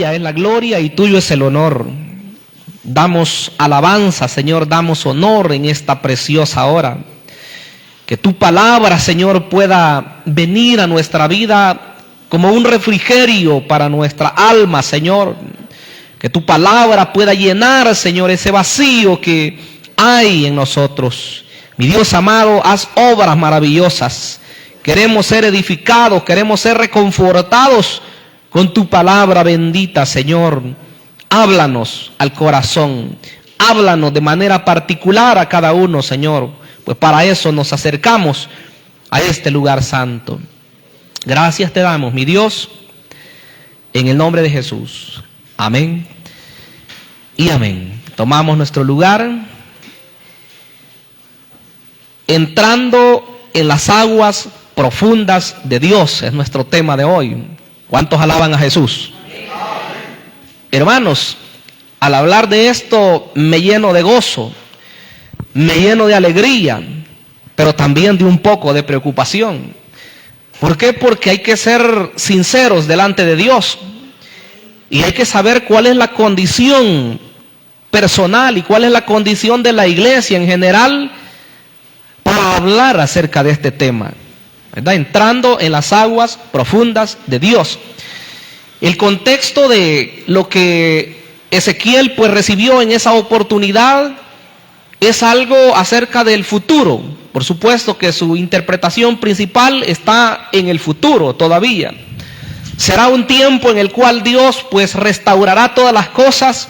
Es la gloria y tuyo es el honor. Damos alabanza, Señor, damos honor en esta preciosa hora. Que tu palabra, Señor, pueda venir a nuestra vida como un refrigerio para nuestra alma, Señor. Que tu palabra pueda llenar, Señor, ese vacío que hay en nosotros. Mi Dios amado, haz obras maravillosas. Queremos ser edificados, queremos ser reconfortados con tu palabra bendita, Señor. Háblanos al corazón, háblanos de manera particular a cada uno, Señor, pues para eso nos acercamos a este lugar santo. Gracias te damos, mi Dios, en el nombre de Jesús. Amén y amén. Tomamos nuestro lugar, entrando en las aguas profundas de Dios, es nuestro tema de hoy. ¿Cuántos alaban a Jesús? Hermanos, al hablar de esto me lleno de gozo, me lleno de alegría, pero también de un poco de preocupación. ¿Por qué? Porque hay que ser sinceros delante de Dios y hay que saber cuál es la condición personal y cuál es la condición de la iglesia en general para hablar acerca de este tema, ¿verdad? Entrando en las aguas profundas de Dios. El contexto de lo que Ezequiel pues recibió en esa oportunidad es algo acerca del futuro. Por supuesto que su interpretación principal está en el futuro todavía. Será un tiempo en el cual Dios pues restaurará todas las cosas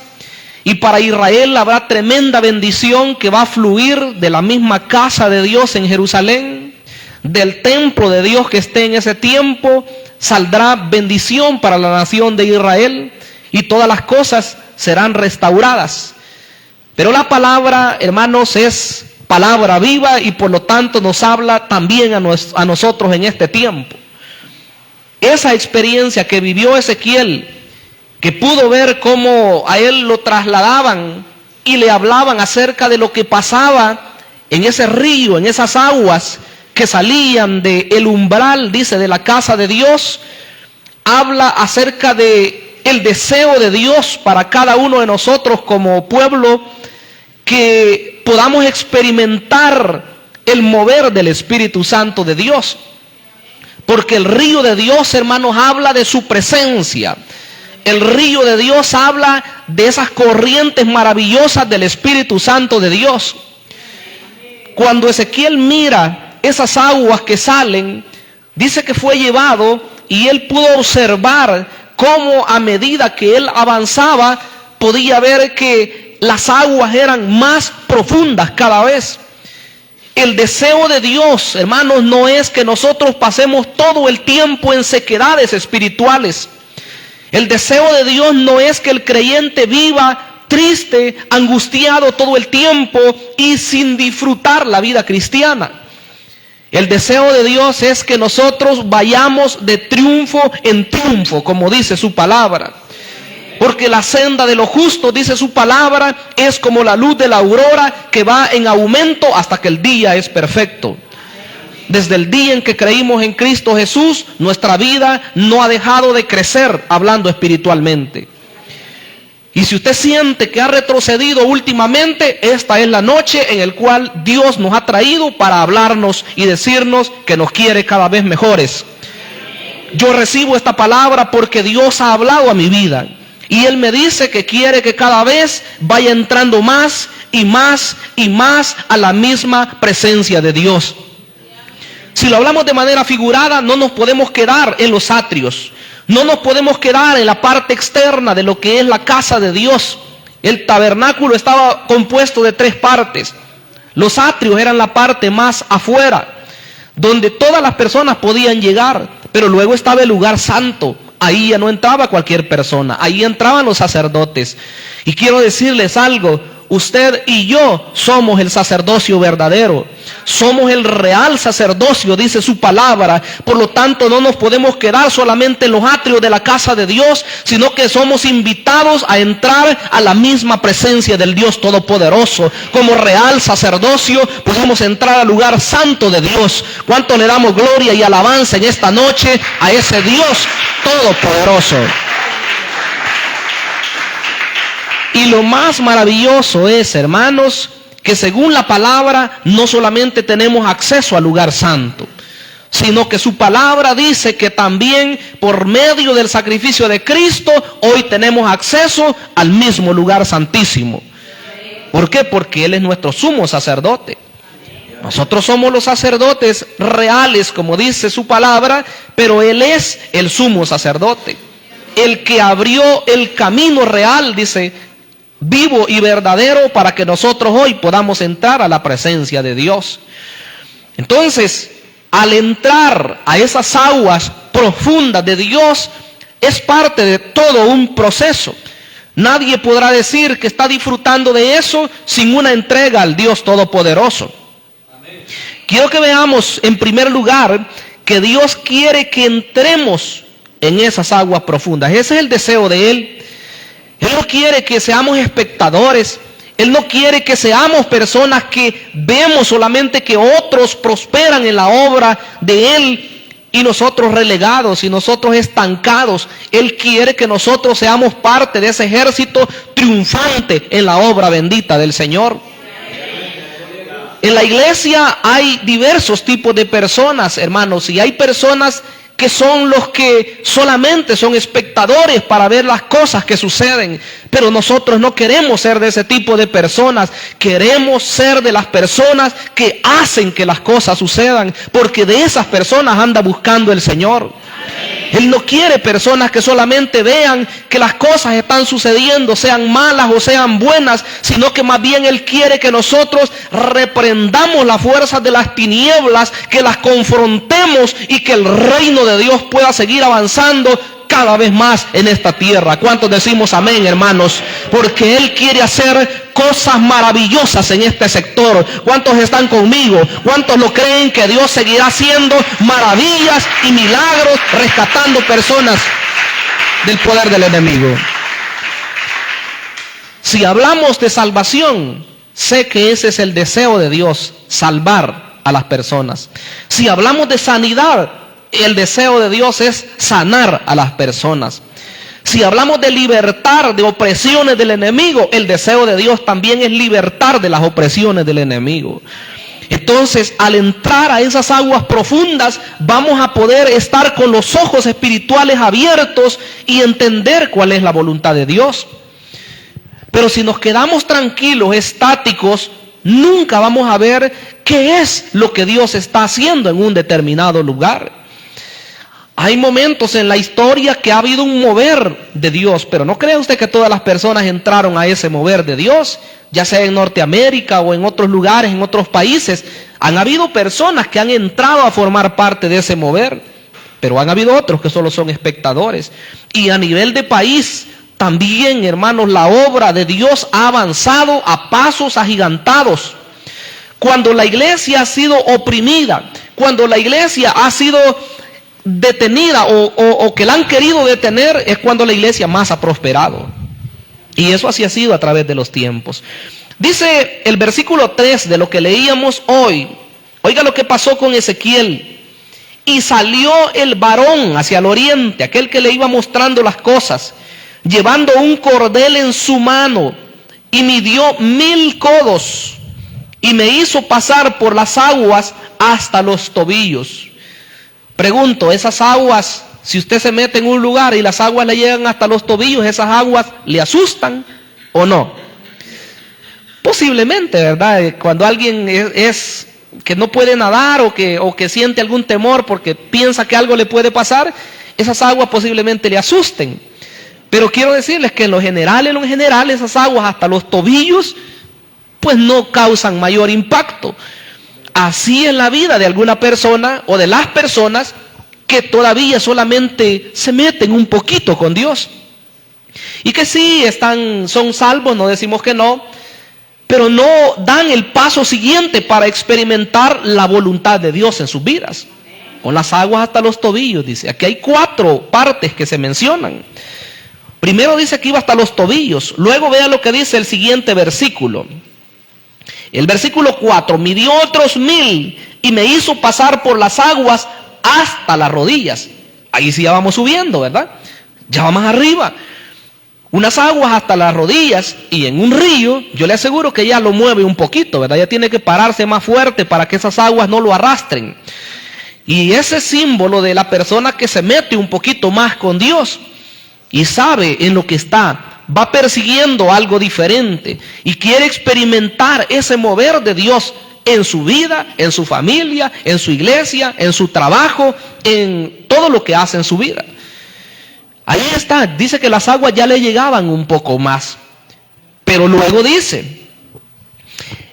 y para Israel habrá tremenda bendición que va a fluir de la misma casa de Dios en Jerusalén, del templo de Dios que esté en ese tiempo. Saldrá bendición para la nación de Israel y todas las cosas serán restauradas. Pero la palabra, hermanos, es palabra viva y por lo tanto nos habla también a nosotros en este tiempo. Esa experiencia que vivió Ezequiel, que pudo ver cómo a él lo trasladaban y le hablaban acerca de lo que pasaba en ese río, en esas aguas que salían del umbral, dice, de la casa de Dios, habla acerca de el deseo de Dios para cada uno de nosotros como pueblo, que podamos experimentar el mover del Espíritu Santo de Dios. Porque el río de Dios, hermanos, habla de su presencia. El río de Dios habla de esas corrientes maravillosas del Espíritu Santo de Dios. Cuando Ezequiel mira esas aguas que salen, dice que fue llevado y él pudo observar cómo a medida que él avanzaba podía ver que las aguas eran más profundas cada vez. El deseo de Dios, hermanos, no es que nosotros pasemos todo el tiempo en sequedades espirituales. El deseo de Dios no es que el creyente viva triste, angustiado todo el tiempo y sin disfrutar la vida cristiana. El deseo de Dios es que nosotros vayamos de triunfo en triunfo, como dice su palabra. Porque la senda de los justos, dice su palabra, es como la luz de la aurora que va en aumento hasta que el día es perfecto. Desde el día en que creímos en Cristo Jesús, nuestra vida no ha dejado de crecer hablando espiritualmente. Y si usted siente que ha retrocedido últimamente, esta es la noche en la cual Dios nos ha traído para hablarnos y decirnos que nos quiere cada vez mejores. Yo recibo esta palabra porque Dios ha hablado a mi vida. Y Él me dice que quiere que cada vez vaya entrando más y más y más a la misma presencia de Dios. Si lo hablamos de manera figurada, no nos podemos quedar en los atrios. No nos podemos quedar en la parte externa de lo que es la casa de Dios. El tabernáculo estaba compuesto de 3 partes. Los atrios eran la parte más afuera, donde todas las personas podían llegar. Pero luego estaba el lugar santo. Ahí ya no entraba cualquier persona. Ahí entraban los sacerdotes. Y quiero decirles algo. Usted y yo somos el sacerdocio verdadero. Somos el real sacerdocio, dice su palabra. Por lo tanto, no nos podemos quedar solamente en los atrios de la casa de Dios, sino que somos invitados a entrar a la misma presencia del Dios Todopoderoso. Como real sacerdocio, podemos entrar al lugar santo de Dios. ¿Cuánto le damos gloria y alabanza en esta noche a ese Dios Todopoderoso? Y lo más maravilloso es, hermanos, que según la palabra no solamente tenemos acceso al lugar santo, sino que su palabra dice que también por medio del sacrificio de Cristo hoy tenemos acceso al mismo lugar santísimo. ¿Por qué? Porque Él es nuestro sumo sacerdote. Nosotros somos los sacerdotes reales, como dice su palabra, pero Él es el sumo sacerdote, el que abrió el camino real, dice, vivo y verdadero, para que nosotros hoy podamos entrar a la presencia de Dios. Entonces, al entrar a esas aguas profundas de Dios, es parte de todo un proceso. Nadie podrá decir que está disfrutando de eso sin una entrega al Dios Todopoderoso. Amén. Quiero que veamos en primer lugar que Dios quiere que entremos en esas aguas profundas. Ese es el deseo de Él. Él no quiere que seamos espectadores. Él no quiere que seamos personas que vemos solamente que otros prosperan en la obra de Él y nosotros relegados y nosotros estancados. Él quiere que nosotros seamos parte de ese ejército triunfante en la obra bendita del Señor. En la iglesia hay diversos tipos de personas, hermanos, y hay personas que son los que solamente son espectadores para ver las cosas que suceden. Pero nosotros no queremos ser de ese tipo de personas. Queremos ser de las personas que hacen que las cosas sucedan, porque de esas personas anda buscando el Señor. Él no quiere personas que solamente vean que las cosas están sucediendo, sean malas o sean buenas, sino que más bien Él quiere que nosotros reprendamos las fuerzas de las tinieblas, que las confrontemos y que el reino de Dios pueda seguir avanzando cada vez más en esta tierra. ¿Cuántos decimos amén, hermanos? Porque Él quiere hacer cosas maravillosas en este sector. ¿Cuántos están conmigo? ¿Cuántos lo creen que Dios seguirá haciendo maravillas y milagros, rescatando personas del poder del enemigo? Si hablamos de salvación, sé que ese es el deseo de Dios, salvar a las personas. Si hablamos de sanidad, el deseo de Dios es sanar a las personas. Si hablamos de libertar de opresiones del enemigo, el deseo de Dios también es libertar de las opresiones del enemigo. Entonces, al entrar a esas aguas profundas, vamos a poder estar con los ojos espirituales abiertos y entender cuál es la voluntad de Dios. Pero si nos quedamos tranquilos, estáticos, nunca vamos a ver qué es lo que Dios está haciendo en un determinado lugar. Hay momentos en la historia que ha habido un mover de Dios, pero no cree usted que todas las personas entraron a ese mover de Dios, ya sea en Norteamérica o en otros lugares, en otros países. Han habido personas que han entrado a formar parte de ese mover, pero han habido otros que solo son espectadores. Y a nivel de país, también, hermanos, la obra de Dios ha avanzado a pasos agigantados. Cuando la iglesia ha sido oprimida, cuando la iglesia ha sido detenida o que la han querido detener, es cuando la iglesia más ha prosperado. Y eso así ha sido a través de los tiempos. Dice el versículo 3 de lo que leíamos hoy. Oiga lo que pasó con Ezequiel. Y salió el varón hacia el oriente, aquel que le iba mostrando las cosas, llevando un cordel en su mano, y midió 1000 codos, y me hizo pasar por las aguas hasta los tobillos. Pregunto, esas aguas, si usted se mete en un lugar y las aguas le llegan hasta los tobillos, ¿esas aguas le asustan o no? Posiblemente, ¿verdad? Cuando alguien es que no puede nadar o que siente algún temor porque piensa que algo le puede pasar, esas aguas posiblemente le asusten. Pero quiero decirles que en lo general, esas aguas hasta los tobillos, pues no causan mayor impacto. Así es la vida de alguna persona o de las personas que todavía solamente se meten un poquito con Dios. Y que sí, son salvos, no decimos que no, pero no dan el paso siguiente para experimentar la voluntad de Dios en sus vidas. Con las aguas hasta los tobillos, dice. Aquí hay 4 partes que se mencionan. Primero dice que iba hasta los tobillos. Luego vea lo que dice el siguiente versículo. El versículo 4, midió otros 1000 y me hizo pasar por las aguas hasta las rodillas. Ahí sí ya vamos subiendo, ¿verdad? Ya vamos arriba. unas aguas hasta las rodillas, y en un río, yo le aseguro que ya lo mueve un poquito, ¿verdad? Ya tiene que pararse más fuerte para que esas aguas no lo arrastren. Y ese símbolo de la persona que se mete un poquito más con Dios y sabe en lo que está, va persiguiendo algo diferente y quiere experimentar ese mover de Dios en su vida, en su familia, en su iglesia, en su trabajo, en todo lo que hace en su vida. Ahí está, dice que las aguas ya le llegaban un poco más. Pero luego dice,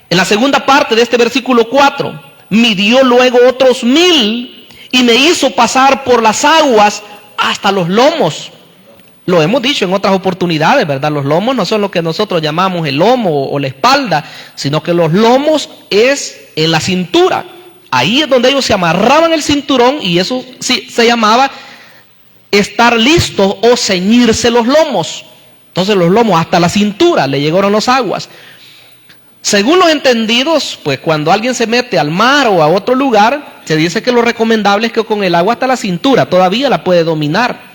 en la segunda parte de este versículo 4, midió luego otros 1000 y me hizo pasar por las aguas hasta los lomos. Lo hemos dicho en otras oportunidades, ¿verdad? Los lomos no son lo que nosotros llamamos el lomo o la espalda, sino que los lomos es en la cintura. Ahí es donde ellos se amarraban el cinturón, y eso sí se llamaba estar listos o ceñirse los lomos. Entonces los lomos hasta la cintura le llegaron las aguas. Según los entendidos, pues cuando alguien se mete al mar o a otro lugar, se dice que lo recomendable es que con el agua hasta la cintura todavía la puede dominar.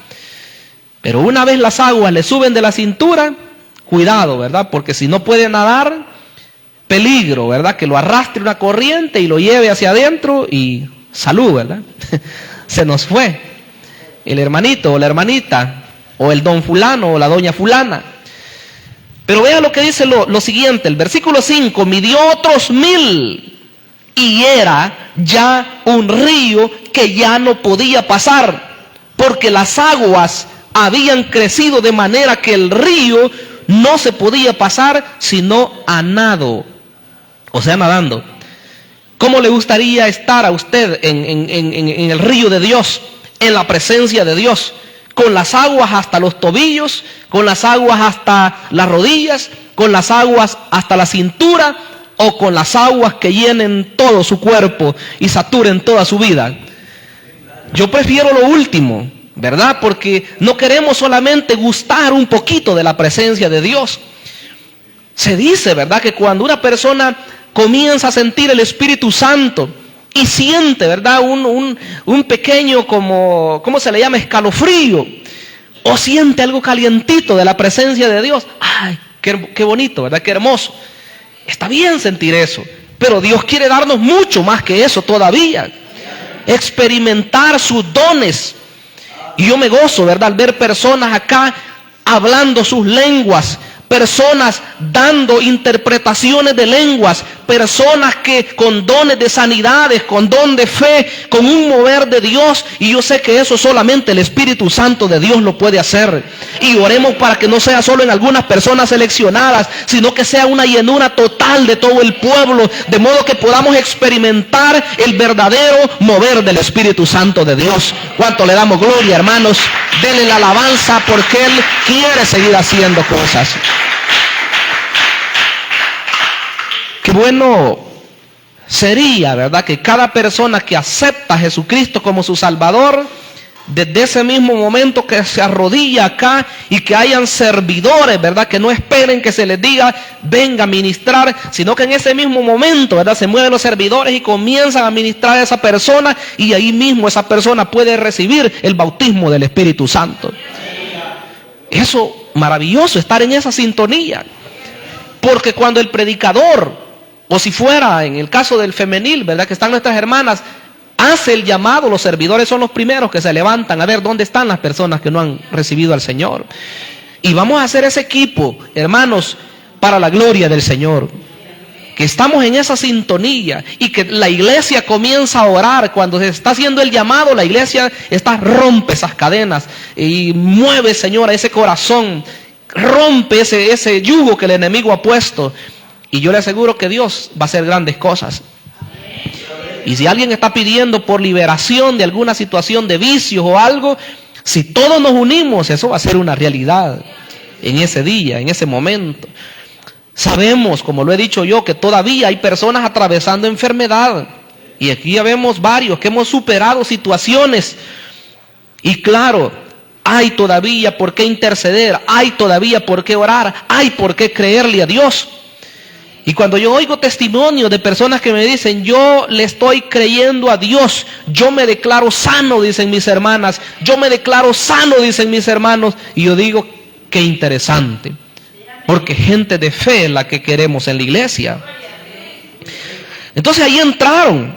Pero una vez las aguas le suben de la cintura, cuidado, ¿verdad? Porque si no puede nadar, peligro, ¿verdad? Que lo arrastre una corriente y lo lleve hacia adentro y salud, ¿verdad? Se nos fue el hermanito o la hermanita, o el don fulano o la doña fulana. Pero vea lo que dice lo siguiente, el versículo 5, midió otros 1000 y era ya un río que ya no podía pasar, porque las aguas habían crecido de manera que el río no se podía pasar sino a nado, o sea, nadando. ¿Cómo le gustaría estar a usted en el río de Dios, en la presencia de Dios, con las aguas hasta los tobillos, con las aguas hasta las rodillas, con las aguas hasta la cintura, o con las aguas que llenen todo su cuerpo y saturen toda su vida? Yo prefiero lo último, ¿verdad? Porque no queremos solamente gustar un poquito de la presencia de Dios. Se dice, ¿verdad?, que cuando una persona comienza a sentir el Espíritu Santo y siente, ¿verdad?, un pequeño, ¿cómo se le llama?, escalofrío, o siente algo calientito de la presencia de Dios. ¡Ay, qué bonito!, ¿verdad?, qué hermoso. Está bien sentir eso, pero Dios quiere darnos mucho más que eso todavía. Experimentar sus dones. Y yo me gozo, ¿verdad?, al ver personas acá hablando sus lenguas, personas dando interpretaciones de lenguas, personas que con dones de sanidades, con don de fe, con un mover de Dios, y yo sé que eso solamente el Espíritu Santo de Dios lo puede hacer. Y oremos para que no sea solo en algunas personas seleccionadas, sino que sea una llenura total de todo el pueblo, de modo que podamos experimentar el verdadero mover del Espíritu Santo de Dios. ¿Cuánto le damos gloria, hermanos? Denle la alabanza, porque Él quiere seguir haciendo cosas. Qué bueno sería, ¿verdad?, que cada persona que acepta a Jesucristo como su Salvador, desde ese mismo momento que se arrodilla acá, y que hayan servidores, ¿verdad?, que no esperen que se les diga venga a ministrar, sino que en ese mismo momento, ¿verdad?, se mueven los servidores y comienzan a ministrar a esa persona, y ahí mismo esa persona puede recibir el bautismo del Espíritu Santo. Eso, maravilloso, estar en esa sintonía. Porque cuando el predicador, o si fuera en el caso del femenil, ¿verdad?, que están nuestras hermanas, hace el llamado, los servidores son los primeros que se levantan a ver dónde están las personas que no han recibido al Señor. Y vamos a hacer ese equipo, hermanos, para la gloria del Señor. Que estamos en esa sintonía y que la iglesia comienza a orar. Cuando se está haciendo el llamado, la iglesia rompe esas cadenas y mueve, Señor, a ese corazón. Rompe ese yugo que el enemigo ha puesto. Y yo le aseguro que Dios va a hacer grandes cosas. Y si alguien está pidiendo por liberación de alguna situación de vicios o algo, si todos nos unimos, eso va a ser una realidad en ese día, en ese momento. Sabemos, como lo he dicho yo, que todavía hay personas atravesando enfermedad. Y aquí ya vemos varios que hemos superado situaciones. Y claro, hay todavía por qué interceder, hay todavía por qué orar, hay por qué creerle a Dios. Y cuando yo oigo testimonios de personas que me dicen, yo le estoy creyendo a Dios, yo me declaro sano, dicen mis hermanas, yo me declaro sano, dicen mis hermanos, y yo digo, Qué interesante. Porque gente de fe es la que queremos en la iglesia. Entonces ahí entraron,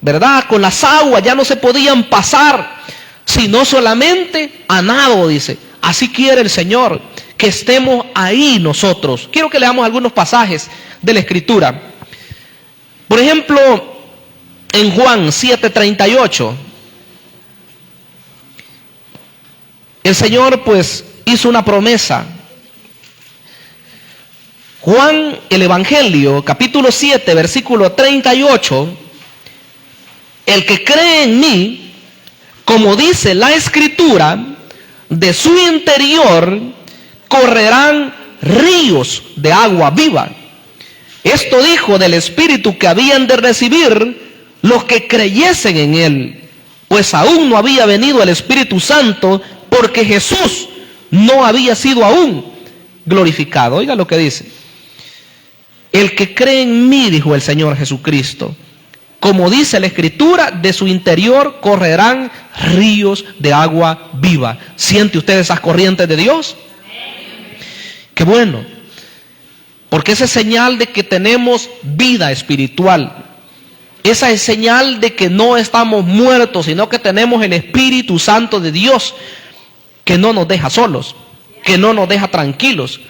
¿verdad? Con las aguas ya no se podían pasar, sino solamente a nado, dice. Así quiere el Señor, que estemos ahí nosotros. Quiero que leamos algunos pasajes de la Escritura. Por ejemplo, en Juan 7:38, el Señor pues hizo una promesa. Juan, el Evangelio, capítulo 7, versículo 38, el que cree en mí, como dice la Escritura, de su interior correrán ríos de agua viva. Esto dijo del Espíritu que habían de recibir los que creyesen en él, pues aún no había venido el Espíritu Santo, porque Jesús no había sido aún glorificado. Oiga lo que dice. El que cree en mí, dijo el Señor Jesucristo, como dice la Escritura, de su interior correrán ríos de agua viva. ¿Siente usted esas corrientes de Dios? Qué bueno, porque esa es señal de que tenemos vida espiritual. Esa es señal de que no estamos muertos, sino que tenemos el Espíritu Santo de Dios, que no nos deja solos, que no nos deja tranquilos.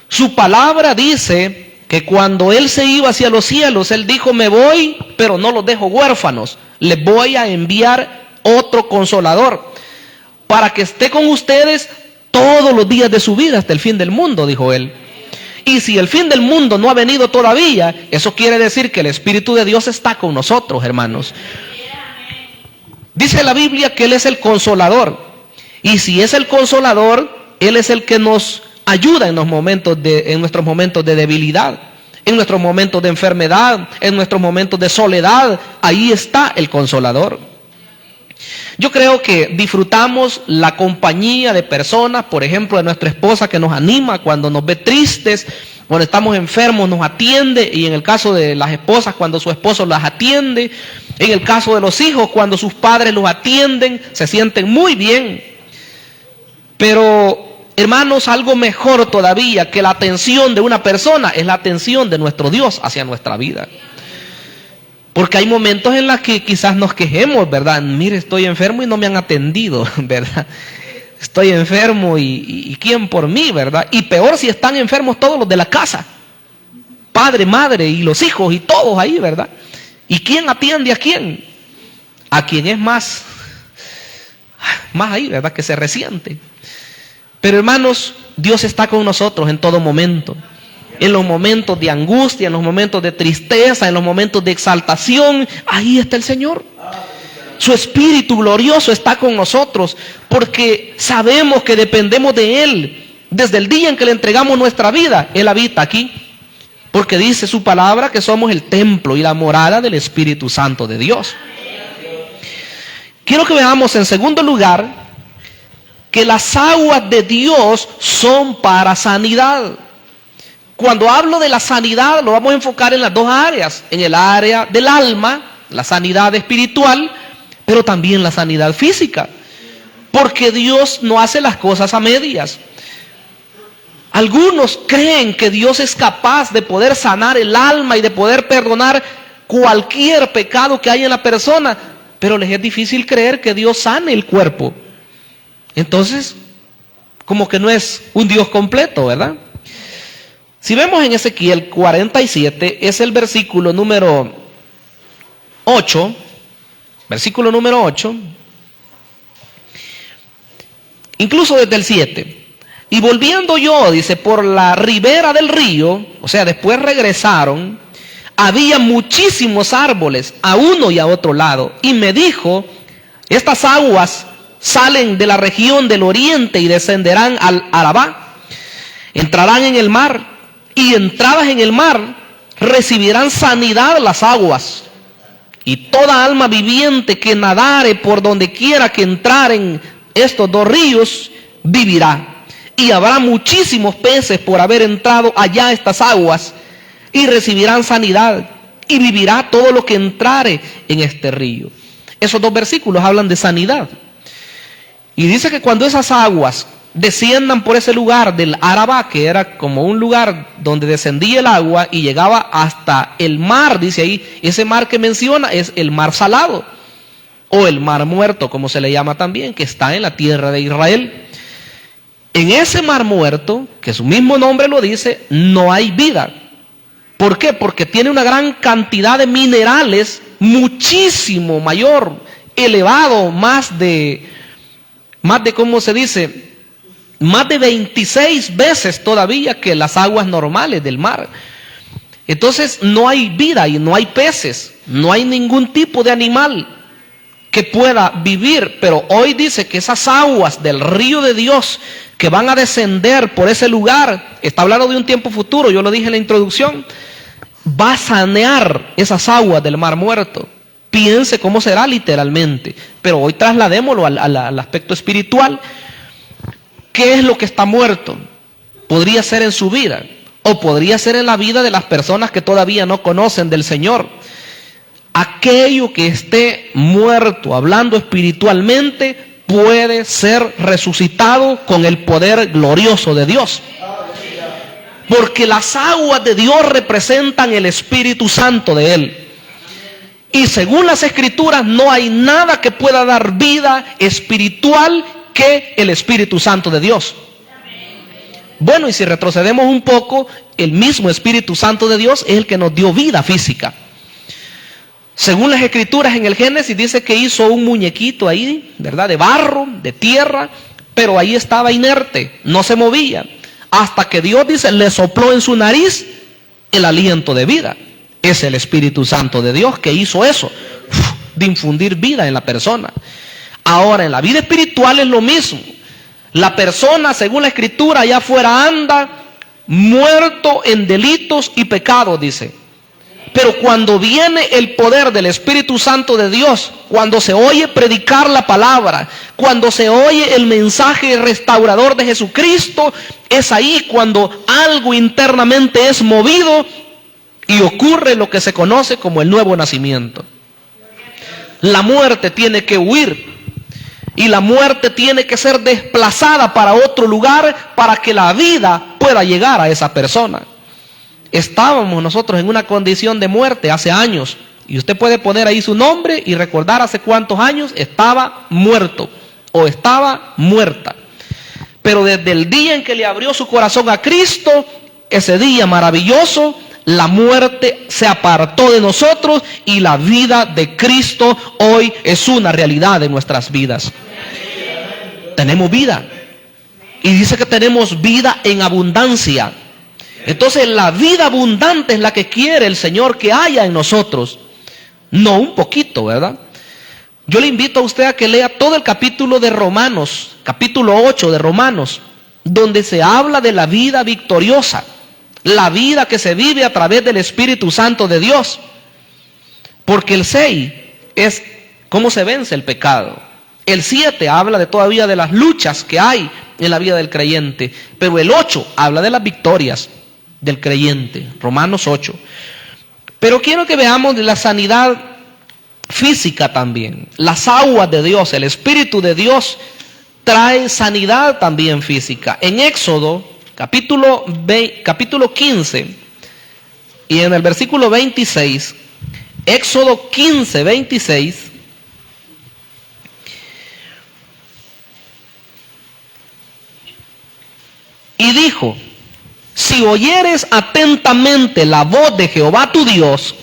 Su palabra dice que cuando Él se iba hacia los cielos, Él dijo, me voy, pero no los dejo huérfanos. Les voy a enviar otro consolador, para que esté con ustedes todos los días de su vida hasta el fin del mundo, dijo Él. Y si el fin del mundo no ha venido todavía, eso quiere decir que el Espíritu de Dios está con nosotros, hermanos. Dice la Biblia que Él es el consolador. Y si es el consolador, Él es el que nos ayuda en nuestros momentos de debilidad, en nuestros momentos de enfermedad, en nuestros momentos de soledad. Ahí está el consolador. Yo creo que disfrutamos la compañía de personas, por ejemplo, de nuestra esposa, que nos anima cuando nos ve tristes, cuando estamos enfermos nos atiende, y en el caso de las esposas, cuando su esposo las atiende, en el caso de los hijos, cuando sus padres los atienden, se sienten muy bien. Pero hermanos, algo mejor todavía que la atención de una persona es la atención de nuestro Dios hacia nuestra vida. Porque hay momentos en los que quizás nos quejemos, ¿verdad? Mire, estoy enfermo y no me han atendido, ¿verdad? Estoy enfermo y ¿quién por mí, verdad? Y peor si están enfermos todos los de la casa. Padre, madre y los hijos y todos ahí, ¿verdad? ¿Y quién atiende a quién? A quien es más ahí, ¿verdad? Que se resiente. Pero hermanos, Dios está con nosotros en todo momento. En los momentos de angustia, en los momentos de tristeza, en los momentos de exaltación, ahí está el Señor. Su Espíritu glorioso está con nosotros, porque sabemos que dependemos de Él. Desde el día en que le entregamos nuestra vida, Él habita aquí. Porque dice su palabra que somos el templo y la morada del Espíritu Santo de Dios. Quiero que veamos en segundo lugar que las aguas de Dios son para sanidad. Cuando hablo de la sanidad, lo vamos a enfocar en las dos áreas. En el área del alma, la sanidad espiritual, pero también la sanidad física. Porque Dios no hace las cosas a medias. Algunos creen que Dios es capaz de poder sanar el alma y de poder perdonar cualquier pecado que haya en la persona, pero les es difícil creer que Dios sane el cuerpo. Entonces, como que no es un Dios completo, ¿verdad? Si vemos en Ezequiel 47, es el versículo número 8, versículo número 8, incluso desde el 7. Y volviendo yo, dice, por la ribera del río, o sea, después regresaron, había muchísimos árboles a uno y a otro lado. Y me dijo, estas aguas salen de la región del oriente y descenderán al Arabá, entrarán en el mar, y entradas en el mar recibirán sanidad las aguas, y toda alma viviente que nadare por donde quiera que entraren estos dos ríos vivirá. Y habrá muchísimos peces por haber entrado allá estas aguas, y recibirán sanidad, y vivirá todo lo que entrare en este río. Esos dos versículos hablan de sanidad. Y dice que cuando esas aguas desciendan por ese lugar del Arabá, que era como un lugar donde descendía el agua y llegaba hasta el mar, dice ahí, ese mar que menciona es el mar salado, o el mar muerto, como se le llama también, que está en la tierra de Israel. En ese mar muerto, que su mismo nombre lo dice, no hay vida. ¿Por qué? Porque tiene una gran cantidad de minerales, muchísimo mayor, elevado, más de, ¿cómo se dice? Más de 26 veces todavía que las aguas normales del mar. Entonces no hay vida y no hay peces, no hay ningún tipo de animal que pueda vivir, pero hoy dice que esas aguas del río de Dios que van a descender por ese lugar, está hablando de un tiempo futuro, yo lo dije en la introducción, va a sanear esas aguas del mar muerto. Piense cómo será literalmente, pero hoy trasladémoslo al aspecto espiritual. ¿Qué es lo que está muerto? Podría ser en su vida, o podría ser en la vida de las personas que todavía no conocen del Señor. Aquello que esté muerto, hablando espiritualmente, puede ser resucitado con el poder glorioso de Dios. Porque las aguas de Dios representan el Espíritu Santo de Él. Y según las Escrituras, no hay nada que pueda dar vida espiritual que el Espíritu Santo de Dios. Bueno, y si retrocedemos un poco, el mismo Espíritu Santo de Dios es el que nos dio vida física. Según las Escrituras en el Génesis dice que hizo un muñequito ahí, ¿verdad? De barro, de tierra, pero ahí estaba inerte, no se movía. Hasta que Dios, dice, le sopló en su nariz el aliento de vida. Es el Espíritu Santo de Dios que hizo eso, de infundir vida en la persona. Ahora, en la vida espiritual es lo mismo. La persona, según la Escritura, allá afuera anda muerto en delitos y pecados, dice. Pero cuando viene el poder del Espíritu Santo de Dios, cuando se oye predicar la palabra, cuando se oye el mensaje restaurador de Jesucristo, es ahí cuando algo internamente es movido y ocurre lo que se conoce como el nuevo nacimiento. La muerte tiene que huir y la muerte tiene que ser desplazada para otro lugar para que la vida pueda llegar a esa persona. Estábamos nosotros en una condición de muerte hace años, y usted puede poner ahí su nombre y recordar hace cuántos años estaba muerto o estaba muerta. Pero desde el día en que le abrió su corazón a Cristo, ese día maravilloso, la muerte se apartó de nosotros y la vida de Cristo hoy es una realidad de nuestras vidas. Tenemos vida, y dice que tenemos vida en abundancia. Entonces la vida abundante es la que quiere el Señor que haya en nosotros, no un poquito, ¿verdad? Yo le invito a usted a que lea todo el capítulo de Romanos, capítulo 8 de Romanos, donde se habla de la vida victoriosa, la vida que se vive a través del Espíritu Santo de Dios. Porque el 6 es cómo se vence el pecado. El 7 habla todavía de las luchas que hay en la vida del creyente, pero el 8 habla de las victorias del creyente, Romanos 8. Pero quiero que veamos de la sanidad física también. Las aguas de Dios, el Espíritu de Dios trae sanidad también física. En Éxodo, capítulo 15, y en el versículo 26, Éxodo 15, 26, y dijo: si oyeres atentamente la voz de Jehová tu Dios,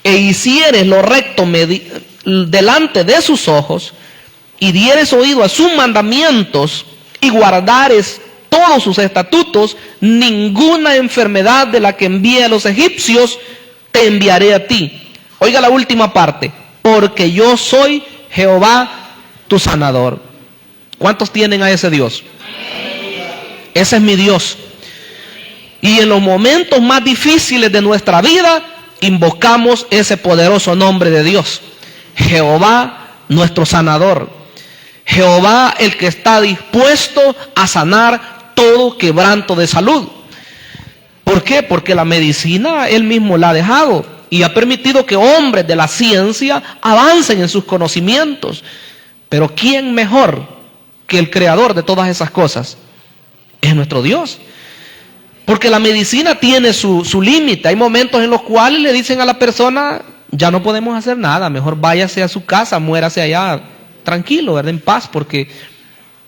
e hicieres lo recto delante de sus ojos, y dieres oído a sus mandamientos, y guardares todos sus estatutos, ninguna enfermedad de la que envié a los egipcios te enviaré a ti. Oiga la última parte: porque yo soy Jehová tu sanador. ¿Cuántos tienen a ese Dios? Ese es mi Dios. Y en los momentos más difíciles de nuestra vida, invocamos ese poderoso nombre de Dios. Jehová, nuestro sanador. Jehová, el que está dispuesto a sanar todo quebranto de salud. ¿Por qué? Porque la medicina Él mismo la ha dejado y ha permitido que hombres de la ciencia avancen en sus conocimientos. Pero ¿quién mejor que el creador de todas esas cosas? es nuestro Dios. Porque la medicina tiene su límite. Hay momentos en los cuales le dicen a la persona, ya no podemos hacer nada, mejor váyase a su casa, muérase allá tranquilo, ¿verdad? En paz, porque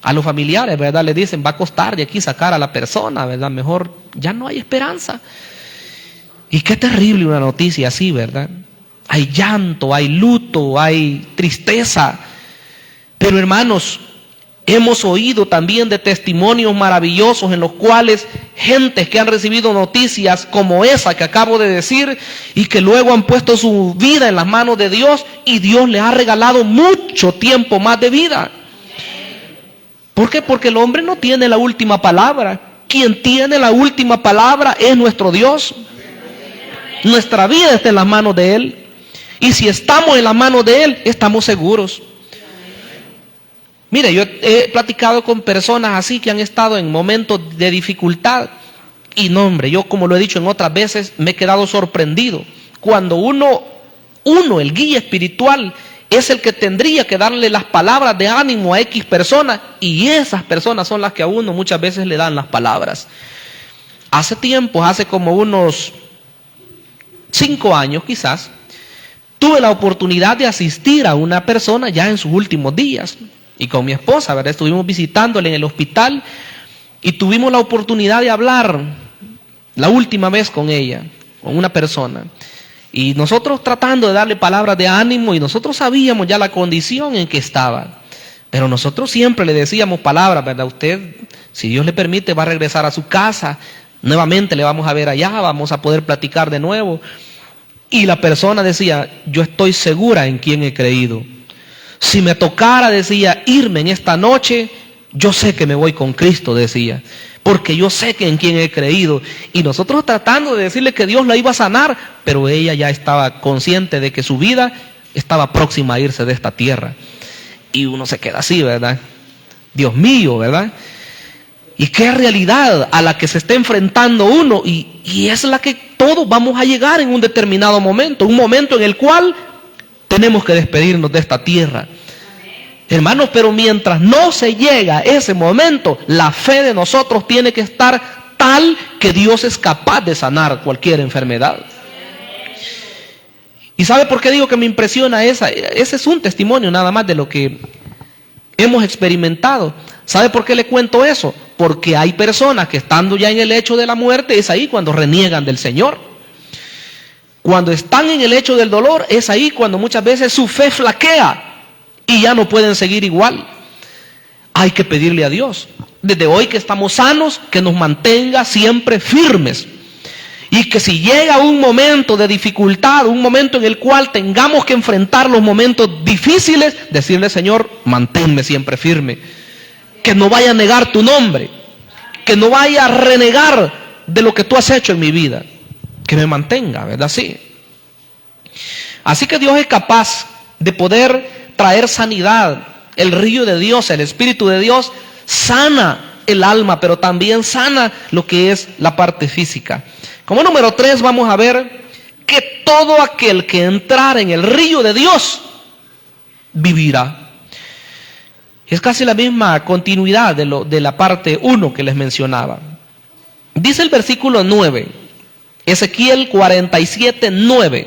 a los familiares, ¿verdad? Le dicen, va a costar de aquí sacar a la persona, ¿verdad? Mejor ya no hay esperanza. Y qué terrible una noticia así, ¿verdad? Hay llanto, hay luto, hay tristeza. Pero hermanos, hemos oído también de testimonios maravillosos en los cuales gentes que han recibido noticias como esa que acabo de decir y que luego han puesto su vida en las manos de Dios y Dios les ha regalado mucho tiempo más de vida. ¿Por qué? Porque el hombre no tiene la última palabra. Quien tiene la última palabra es nuestro Dios. Nuestra vida está en las manos de Él. Y si estamos en las manos de Él, estamos seguros. Mire, yo he platicado con personas así que han estado en momentos de dificultad. Y no, hombre, yo como lo he dicho en otras veces, me he quedado sorprendido. Cuando uno, el guía espiritual, es el que tendría que darle las palabras de ánimo a X personas. Y esas personas son las que a uno muchas veces le dan las palabras. Hace tiempo, hace como unos 5 años quizás, tuve la oportunidad de asistir a una persona ya en sus últimos días. Y con mi esposa, ¿verdad? Estuvimos visitándole en el hospital y tuvimos la oportunidad de hablar la última vez con ella, con una persona. Y nosotros tratando de darle palabras de ánimo y nosotros sabíamos ya la condición en que estaba. Pero nosotros siempre le decíamos palabras, ¿verdad? Usted, si Dios le permite, va a regresar a su casa. Nuevamente le vamos a ver allá, vamos a poder platicar de nuevo. Y la persona decía, yo estoy segura en quién he creído. Si me tocara, decía, irme en esta noche, yo sé que me voy con Cristo, decía, porque yo sé que en quién he creído. Y nosotros tratando de decirle que Dios la iba a sanar, pero ella ya estaba consciente de que su vida estaba próxima a irse de esta tierra. Y uno se queda así, ¿verdad? Dios mío, ¿verdad? Y qué realidad a la que se está enfrentando uno, y es la que todos vamos a llegar en un determinado momento, un momento en el cual tenemos que despedirnos de esta tierra. Hermanos, pero mientras no se llega a ese momento, la fe de nosotros tiene que estar tal que Dios es capaz de sanar cualquier enfermedad. ¿Y sabe por qué digo que me impresiona esa? Ese es un testimonio nada más de lo que hemos experimentado. ¿Sabe por qué le cuento eso? Porque hay personas que estando ya en el hecho de la muerte, es ahí cuando reniegan del Señor. Cuando están en el lecho del dolor, es ahí cuando muchas veces su fe flaquea y ya no pueden seguir igual. Hay que pedirle a Dios, desde hoy que estamos sanos, que nos mantenga siempre firmes. Y que si llega un momento de dificultad, un momento en el cual tengamos que enfrentar los momentos difíciles, decirle, Señor, manténme siempre firme. Que no vaya a negar tu nombre, que no vaya a renegar de lo que tú has hecho en mi vida. Que me mantenga, ¿verdad? Sí. Así que Dios es capaz de poder traer sanidad. El río de Dios, el Espíritu de Dios, sana el alma, pero también sana lo que es la parte física. Como número 3 vamos a ver que todo aquel que entrara en el río de Dios vivirá. Es casi la misma continuidad de la parte 1 que les mencionaba. Dice el versículo 9, Ezequiel 47:9.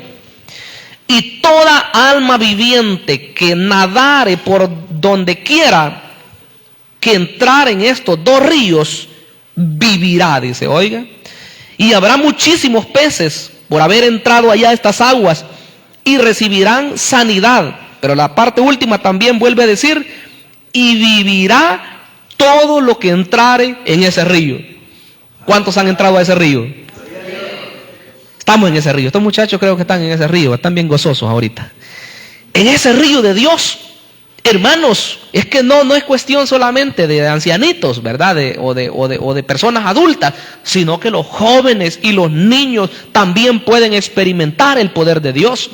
Y toda alma viviente que nadare por donde quiera, que entrar en estos 2 ríos, vivirá, dice, oiga. Y habrá muchísimos peces por haber entrado allá a estas aguas y recibirán sanidad. Pero la parte última también vuelve a decir, y vivirá todo lo que entrare en ese río. ¿Cuántos han entrado a ese río? Estamos en ese río. Estos muchachos creo que están en ese río, están bien gozosos ahorita. En ese río de Dios, hermanos, es que no es cuestión solamente de ancianitos, ¿verdad? O de personas adultas, sino que los jóvenes y los niños también pueden experimentar el poder de Dios.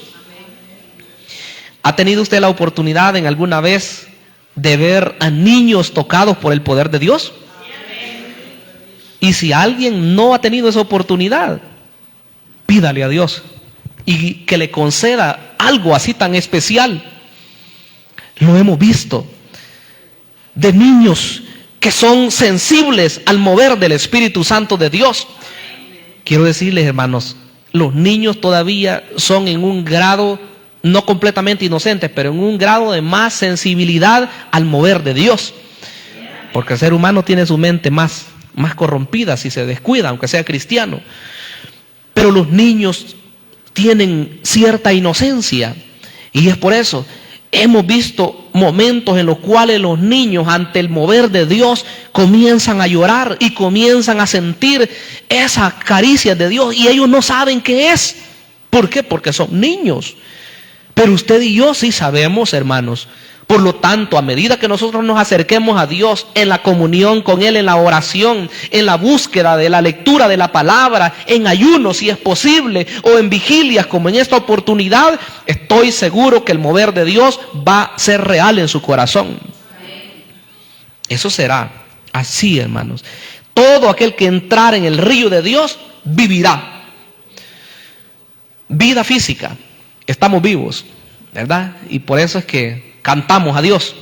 ¿Ha tenido usted la oportunidad en alguna vez de ver a niños tocados por el poder de Dios? Y si alguien no ha tenido esa oportunidad, pídale a Dios y que le conceda algo así tan especial. Lo hemos visto de niños que son sensibles al mover del Espíritu Santo de Dios. Quiero decirles, hermanos, los niños todavía son en un grado, no completamente inocentes, pero en un grado de más sensibilidad al mover de Dios. Porque el ser humano tiene su mente más corrompida si se descuida, aunque sea cristiano. Pero los niños tienen cierta inocencia, y es por eso hemos visto momentos en los cuales los niños, ante el mover de Dios, comienzan a llorar y comienzan a sentir esas caricias de Dios, y ellos no saben qué es. ¿Por qué? Porque son niños. Pero usted y yo sí sabemos, hermanos. Por lo tanto, a medida que nosotros nos acerquemos a Dios en la comunión con Él, en la oración, en la búsqueda de la lectura de la palabra, en ayuno si es posible, o en vigilias como en esta oportunidad, estoy seguro que el mover de Dios va a ser real en su corazón. Eso será así, hermanos. Todo aquel que entrara en el río de Dios vivirá. Vida física. Estamos vivos, ¿verdad? Y por eso es que cantamos a Dios,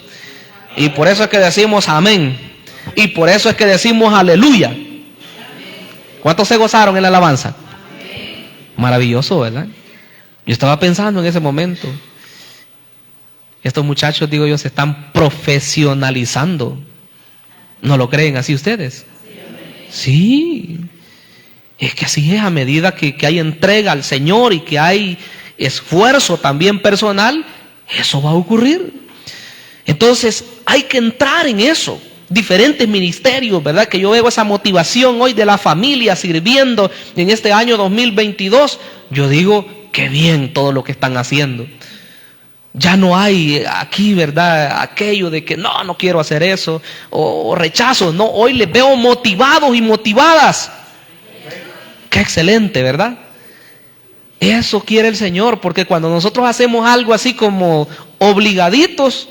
y por eso es que decimos amén, y por eso es que decimos aleluya. ¿Cuántos se gozaron en la alabanza? Maravilloso, ¿verdad? Yo estaba pensando en ese momento, estos muchachos, digo yo, se están profesionalizando. ¿No lo creen así ustedes? Sí, es que así es. A medida que hay entrega al Señor y que hay esfuerzo también personal, eso va a ocurrir. Entonces hay que entrar en eso. Diferentes ministerios, ¿verdad? Que yo veo esa motivación hoy de la familia sirviendo en este año 2022. Yo digo, qué bien todo lo que están haciendo. Ya no hay aquí, ¿verdad? Aquello de que no quiero hacer eso, o rechazo. No, hoy les veo motivados y motivadas. Qué excelente, ¿verdad? Eso quiere el Señor, porque cuando nosotros hacemos algo así como obligaditos,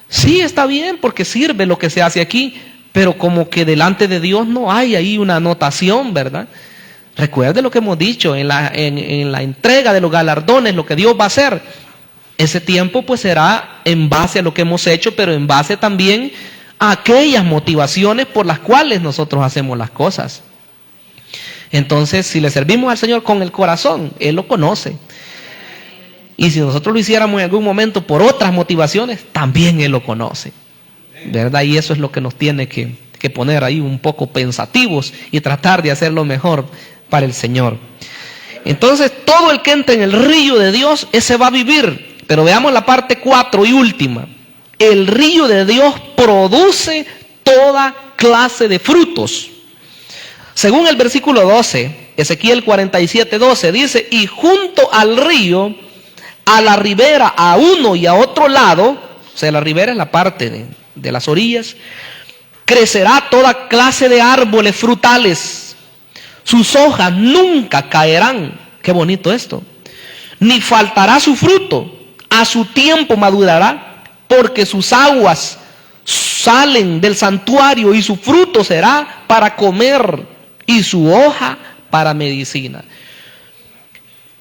sí está bien porque sirve lo que se hace aquí, pero como que delante de Dios no hay ahí una anotación, ¿verdad? Recuerde lo que hemos dicho en la entrega de los galardones, lo que Dios va a hacer. Ese tiempo pues será en base a lo que hemos hecho, pero en base también a aquellas motivaciones por las cuales nosotros hacemos las cosas. Entonces, si le servimos al Señor con el corazón, Él lo conoce. Y si nosotros lo hiciéramos en algún momento por otras motivaciones, también Él lo conoce, ¿verdad? Y eso es lo que nos tiene que poner ahí un poco pensativos y tratar de hacer lo mejor para el Señor. Entonces, todo el que entre en el río de Dios, ese va a vivir. Pero veamos la parte 4 y última. El río de Dios produce toda clase de frutos. Según el versículo 12, Ezequiel 47:12, dice: y junto al río, a la ribera, a uno y a otro lado, o sea, la ribera es la parte de las orillas, crecerá toda clase de árboles frutales. Sus hojas nunca caerán. Qué bonito esto. Ni faltará su fruto. A su tiempo madurará, porque sus aguas salen del santuario y su fruto será para comer y su hoja para medicina.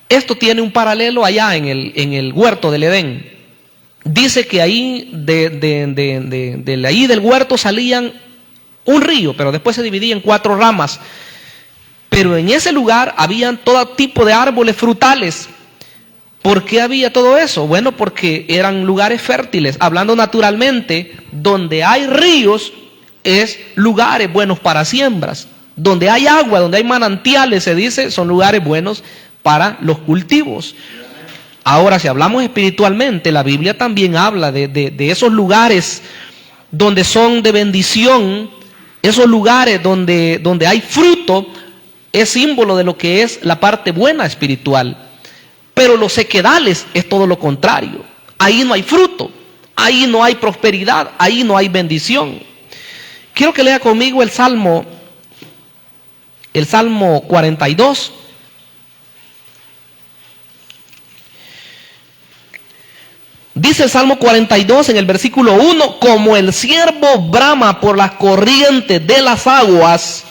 Esto tiene un paralelo allá en el huerto del Edén. Dice que ahí de ahí del huerto salían un río, pero después se dividía en 4 ramas. Pero en ese lugar habían todo tipo de árboles frutales. ¿Por qué había todo eso? Bueno, porque eran lugares fértiles. Hablando naturalmente, donde hay ríos es lugares buenos para siembras. Donde hay agua, donde hay manantiales, se dice, son lugares buenos para los cultivos. Ahora, si hablamos espiritualmente, la Biblia también habla de esos lugares donde son de bendición, esos lugares donde hay fruto, es símbolo de lo que es la parte buena espiritual. Pero los sequedales es todo lo contrario. Ahí no hay fruto, ahí no hay prosperidad, ahí no hay bendición. Quiero que lea conmigo el Salmo 42. Dice el Salmo 42 en el versículo 1: como el ciervo brama por las corrientes de las aguas,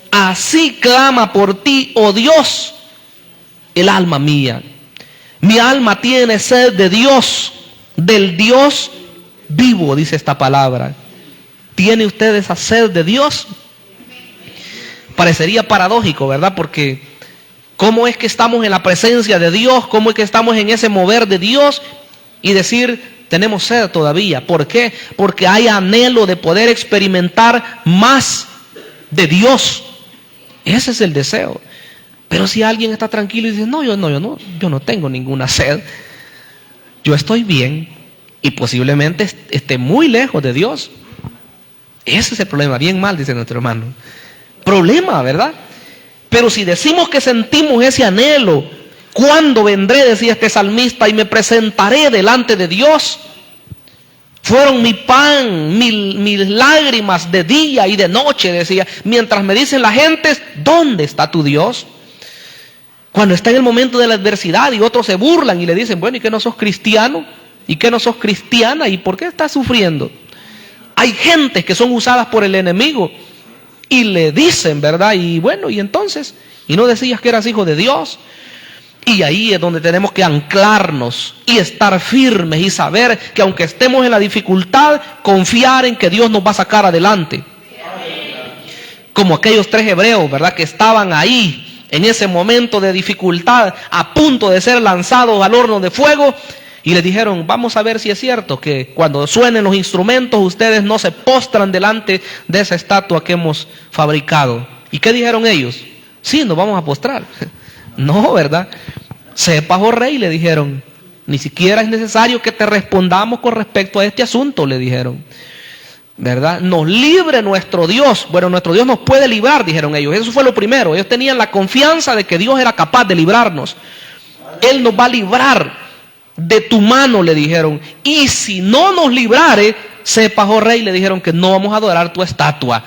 así clama por ti, oh Dios, el alma mía. Mi alma tiene sed de Dios, del Dios vivo, dice esta palabra. ¿Tiene usted esa sed de Dios? Parecería paradójico, ¿verdad? Porque ¿cómo es que estamos en la presencia de Dios? ¿Cómo es que estamos en ese mover de Dios? Y decir, tenemos sed todavía. ¿Por qué? Porque hay anhelo de poder experimentar más de Dios. Ese es el deseo. Pero si alguien está tranquilo y dice, yo no tengo ninguna sed, yo estoy bien y posiblemente esté muy lejos de Dios. Ese es el problema, bien mal, dice nuestro hermano. Problema, ¿verdad? Pero si decimos que sentimos ese anhelo, ¿cuándo vendré?, decía este salmista, y me presentaré delante de Dios. Fueron mi pan, mis lágrimas de día y de noche, decía, mientras me dicen la gente, ¿dónde está tu Dios? Cuando está en el momento de la adversidad y otros se burlan y le dicen, bueno, ¿y qué no sos cristiano? ¿Y qué no sos cristiana? ¿Y por qué estás sufriendo? Hay gentes que son usadas por el enemigo y le dicen, ¿verdad? Y bueno, y entonces, ¿y no decías que eras hijo de Dios? Y ahí es donde tenemos que anclarnos y estar firmes y saber que aunque estemos en la dificultad, confiar en que Dios nos va a sacar adelante. Como aquellos 3 hebreos, ¿verdad? Que estaban ahí en ese momento de dificultad, a punto de ser lanzados al horno de fuego, y les dijeron, vamos a ver si es cierto que cuando suenen los instrumentos, ustedes no se postran delante de esa estatua que hemos fabricado. ¿Y qué dijeron ellos? Sí, nos vamos a postrar. No, ¿verdad? Sepas, oh rey, le dijeron, ni siquiera es necesario que te respondamos con respecto a este asunto, le dijeron. ¿Verdad? Nos libre nuestro Dios. Bueno, nuestro Dios nos puede librar, dijeron ellos. Eso fue lo primero. Ellos tenían la confianza de que Dios era capaz de librarnos. Él nos va a librar de tu mano, le dijeron. Y si no nos librare, sepas, oh rey, le dijeron, que no vamos a adorar tu estatua.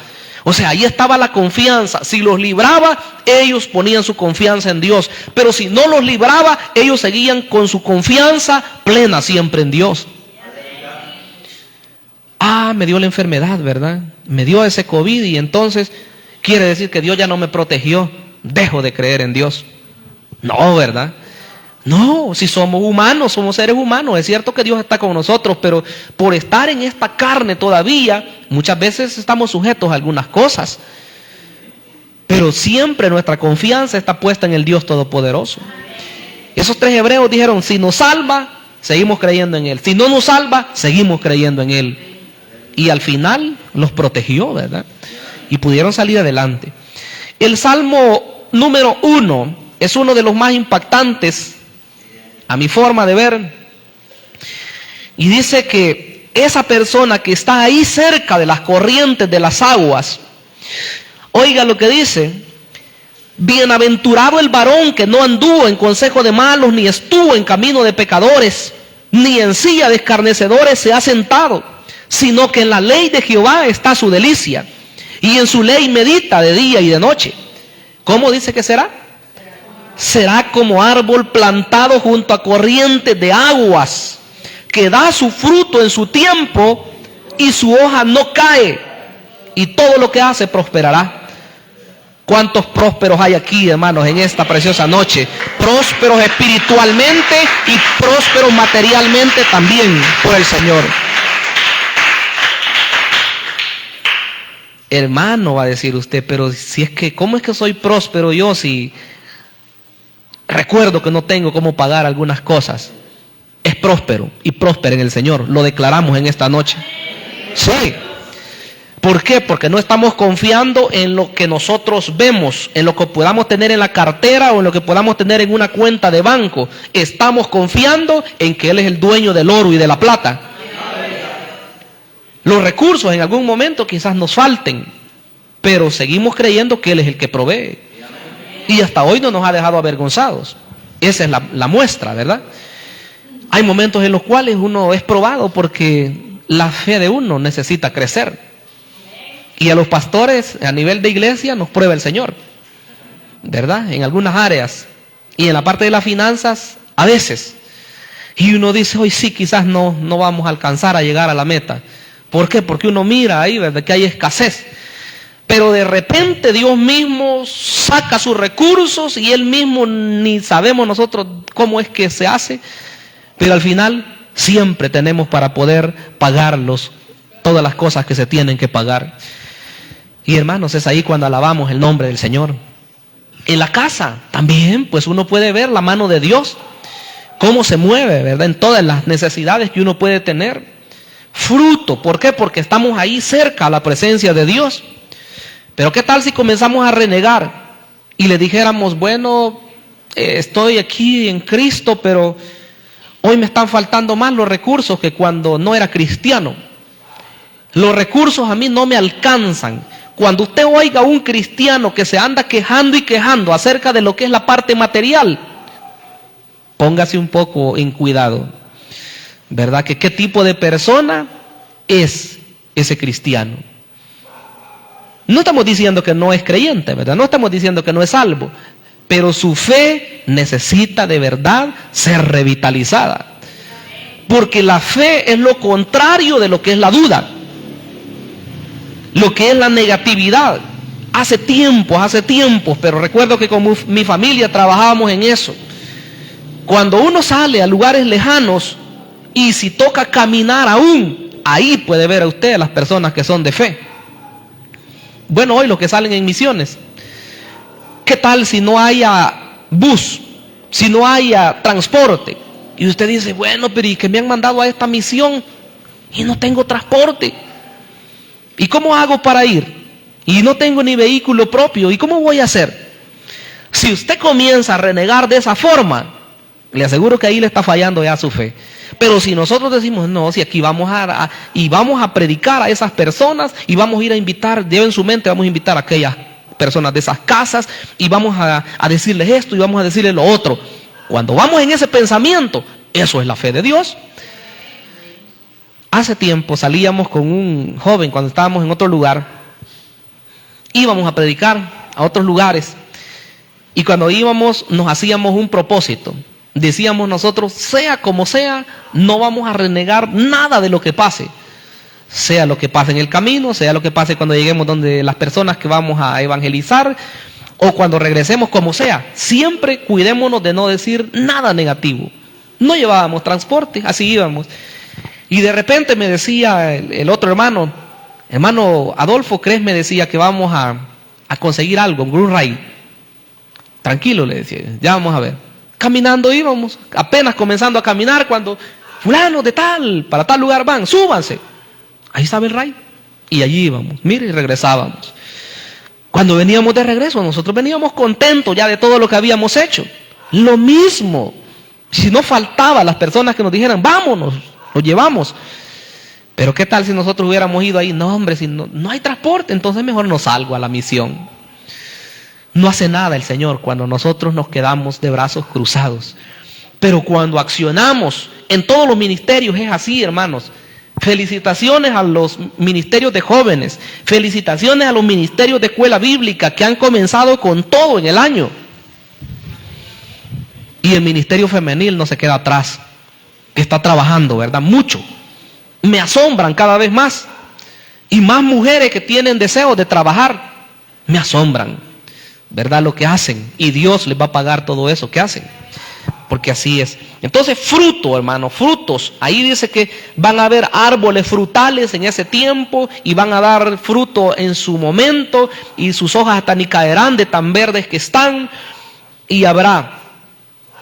O sea, ahí estaba la confianza. Si los libraba, ellos ponían su confianza en Dios. Pero si no los libraba, ellos seguían con su confianza plena siempre en Dios. Me dio la enfermedad, ¿verdad? Me dio ese COVID y entonces quiere decir que Dios ya no me protegió. Dejo de creer en Dios. No, ¿verdad? No, si somos humanos, somos seres humanos. Es cierto que Dios está con nosotros, pero por estar en esta carne todavía, muchas veces estamos sujetos a algunas cosas. Pero siempre nuestra confianza está puesta en el Dios Todopoderoso. Esos 3 hebreos dijeron, si nos salva, seguimos creyendo en Él. Si no nos salva, seguimos creyendo en Él. Y al final los protegió, ¿verdad? Y pudieron salir adelante. El Salmo número 1 es uno de los más impactantes a mi forma de ver. Y dice que esa persona que está ahí cerca de las corrientes de las aguas, oiga lo que dice: bienaventurado el varón que no anduvo en consejo de malos, ni estuvo en camino de pecadores, ni en silla de escarnecedores se ha sentado, sino que en la ley de Jehová está su delicia, y en su ley medita de día y de noche. ¿Cómo dice que será? Será como árbol plantado junto a corrientes de aguas, que da su fruto en su tiempo, y su hoja no cae, y todo lo que hace prosperará. ¿Cuántos prósperos hay aquí, hermanos, en esta preciosa noche? Prósperos espiritualmente y prósperos materialmente también por el Señor. Hermano, va a decir usted, pero si es que, ¿cómo es que soy próspero yo si recuerdo que no tengo cómo pagar algunas cosas? Es próspero y próspero en el Señor. Lo declaramos en esta noche. Sí. ¿Por qué? Porque no estamos confiando en lo que nosotros vemos, en lo que podamos tener en la cartera o en lo que podamos tener en una cuenta de banco. Estamos confiando en que Él es el dueño del oro y de la plata. Los recursos en algún momento quizás nos falten, pero seguimos creyendo que Él es el que provee. Y hasta hoy no nos ha dejado avergonzados. Esa es la muestra, ¿verdad? Hay momentos en los cuales uno es probado porque la fe de uno necesita crecer. Y a los pastores a nivel de iglesia nos prueba el Señor, ¿verdad? En algunas áreas. Y en la parte de las finanzas, a veces. Y uno dice, hoy sí, quizás no vamos a alcanzar a llegar a la meta. ¿Por qué? Porque uno mira ahí, ¿verdad?, que hay escasez. Pero de repente Dios mismo saca sus recursos y Él mismo ni sabemos nosotros cómo es que se hace. Pero al final siempre tenemos para poder pagarlos todas las cosas que se tienen que pagar. Y hermanos, es ahí cuando alabamos el nombre del Señor. En la casa también, pues uno puede ver la mano de Dios, cómo se mueve, ¿verdad? En todas las necesidades que uno puede tener. Fruto, ¿por qué? Porque estamos ahí cerca a la presencia de Dios. Pero ¿qué tal si comenzamos a renegar y le dijéramos, bueno, estoy aquí en Cristo, pero hoy me están faltando más los recursos que cuando no era cristiano? Los recursos a mí no me alcanzan. Cuando usted oiga a un cristiano que se anda quejando y quejando acerca de lo que es la parte material, póngase un poco en cuidado, ¿verdad? Que qué tipo de persona es ese cristiano. No estamos diciendo que no es creyente, ¿verdad? No estamos diciendo que no es salvo, pero su fe necesita de verdad ser revitalizada, porque la fe es lo contrario de lo que es la duda, lo que es la negatividad. Hace tiempos, pero recuerdo que con mi familia trabajábamos en eso. Cuando uno sale a lugares lejanos y si toca caminar aún, ahí puede ver a usted a las personas que son de fe. Bueno, hoy los que salen en misiones, ¿qué tal si no haya bus, si no haya transporte? Y usted dice, bueno, pero ¿y que me han mandado a esta misión y no tengo transporte? ¿Y cómo hago para ir? Y no tengo ni vehículo propio, ¿y cómo voy a hacer? Si usted comienza a renegar de esa forma, le aseguro que ahí le está fallando ya su fe. Pero si nosotros decimos, no, si aquí vamos a predicar a esas personas y vamos a ir a invitar, en su mente vamos a invitar a aquellas personas de esas casas y vamos a decirles esto y vamos a decirles lo otro. Cuando vamos en ese pensamiento, eso es la fe de Dios. Hace tiempo salíamos con un joven cuando estábamos en otro lugar, íbamos a predicar a otros lugares y cuando íbamos nos hacíamos un propósito. Decíamos nosotros, sea como sea, no vamos a renegar nada de lo que pase. Sea lo que pase en el camino, sea lo que pase cuando lleguemos donde las personas que vamos a evangelizar, o cuando regresemos, como sea. Siempre cuidémonos de no decir nada negativo. No llevábamos transporte, así íbamos. Y de repente me decía el otro hermano Adolfo Cres, me decía que vamos a conseguir algo, un Blue Ray. Tranquilo, le decía, ya vamos a ver. Caminando íbamos, apenas comenzando a caminar, cuando fulano de tal, para tal lugar van, súbanse. Ahí estaba el ray. Y allí íbamos, mire, y regresábamos. Cuando veníamos de regreso, nosotros veníamos contentos ya de todo lo que habíamos hecho. Lo mismo, si no faltaba las personas que nos dijeran, vámonos, lo llevamos. Pero qué tal si nosotros hubiéramos ido ahí, no hombre, si no hay transporte, entonces mejor no salgo a la misión. No hace nada el Señor cuando nosotros nos quedamos de brazos cruzados. Pero cuando accionamos en todos los ministerios es así, hermanos. Felicitaciones a los ministerios de jóvenes. Felicitaciones a los ministerios de escuela bíblica que han comenzado con todo en el año. Y el ministerio femenil no se queda atrás. Que está trabajando, ¿verdad? Mucho. Me asombran cada vez más. Y más mujeres que tienen deseo de trabajar. Me asombran, ¿verdad? Lo que hacen. Y Dios les va a pagar todo eso que hacen. Porque así es. Entonces, fruto, hermano, frutos. Ahí dice que van a haber árboles frutales en ese tiempo y van a dar fruto en su momento y sus hojas hasta ni caerán de tan verdes que están. Y habrá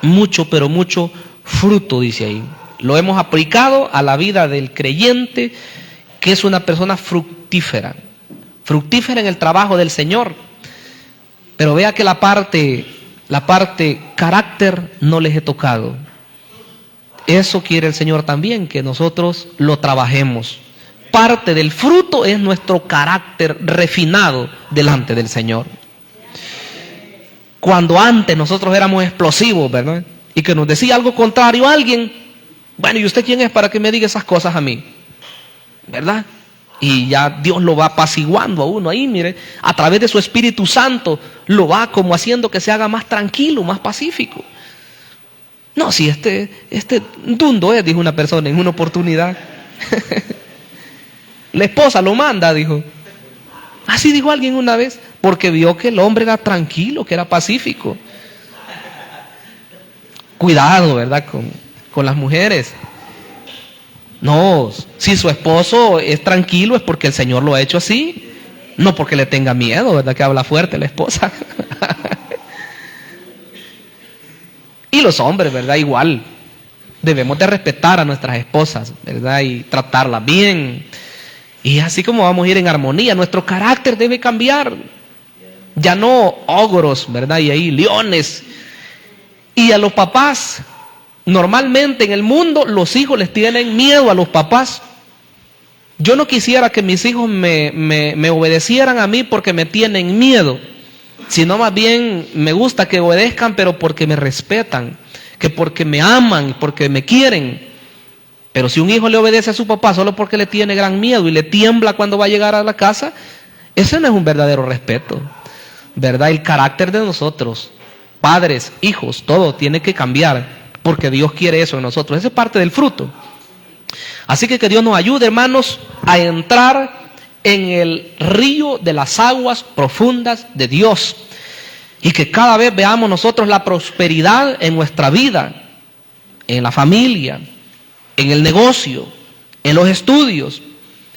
mucho, pero mucho fruto, dice ahí. Lo hemos aplicado a la vida del creyente, que es una persona fructífera. Fructífera en el trabajo del Señor. Pero vea que la parte carácter no les he tocado. Eso quiere el Señor también, que nosotros lo trabajemos. Parte del fruto es nuestro carácter refinado delante del Señor. Cuando antes nosotros éramos explosivos, ¿verdad? Y que nos decía algo contrario a alguien, bueno, ¿y usted quién es para que me diga esas cosas a mí? ¿Verdad? Y ya Dios lo va apaciguando a uno ahí, mire, a través de su Espíritu Santo, lo va como haciendo que se haga más tranquilo, más pacífico. No, si este dundo es, dijo una persona en una oportunidad. La esposa lo manda, dijo. Así dijo alguien una vez, porque vio que el hombre era tranquilo, que era pacífico. Cuidado, ¿verdad? Con las mujeres. No, si su esposo es tranquilo es porque el Señor lo ha hecho así, no porque le tenga miedo, ¿verdad? Que habla fuerte la esposa. Y los hombres, ¿verdad? Igual, debemos de respetar a nuestras esposas, ¿verdad? Y tratarlas bien. Y así como vamos a ir en armonía, nuestro carácter debe cambiar. Ya no ogros, ¿verdad? Y ahí leones. Y a los papás, normalmente en el mundo los hijos les tienen miedo a los papás. Yo no quisiera que mis hijos me obedecieran a mí porque me tienen miedo, sino más bien me gusta que obedezcan, pero porque me respetan, que porque me aman, porque me quieren. Pero si un hijo le obedece a su papá solo porque le tiene gran miedo y le tiembla cuando va a llegar a la casa, ese no es un verdadero respeto, ¿verdad? El carácter de nosotros, padres, hijos, todo tiene que cambiar, porque Dios quiere eso en nosotros. Esa es parte del fruto. Así que Dios nos ayude, hermanos, a entrar en el río de las aguas profundas de Dios, y que cada vez veamos nosotros la prosperidad en nuestra vida, en la familia, en el negocio, en los estudios,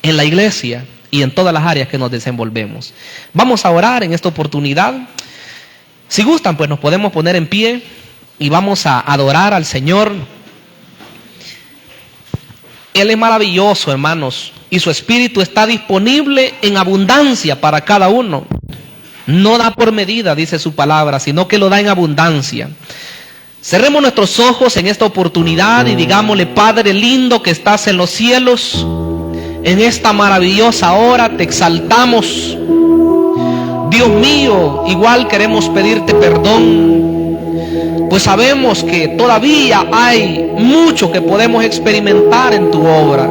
en la iglesia y en todas las áreas que nos desenvolvemos. Vamos a orar en esta oportunidad. Si gustan, pues nos podemos poner en pie y vamos a adorar al Señor. Él es maravilloso, hermanos, y su Espíritu está disponible en abundancia para cada uno. No da por medida, dice su palabra, sino que lo da en abundancia. Cerremos nuestros ojos en esta oportunidad y digámosle: Padre lindo que estás en los cielos, en esta maravillosa hora te exaltamos. Dios mío, igual queremos pedirte perdón, pues sabemos que todavía hay mucho que podemos experimentar en tu obra.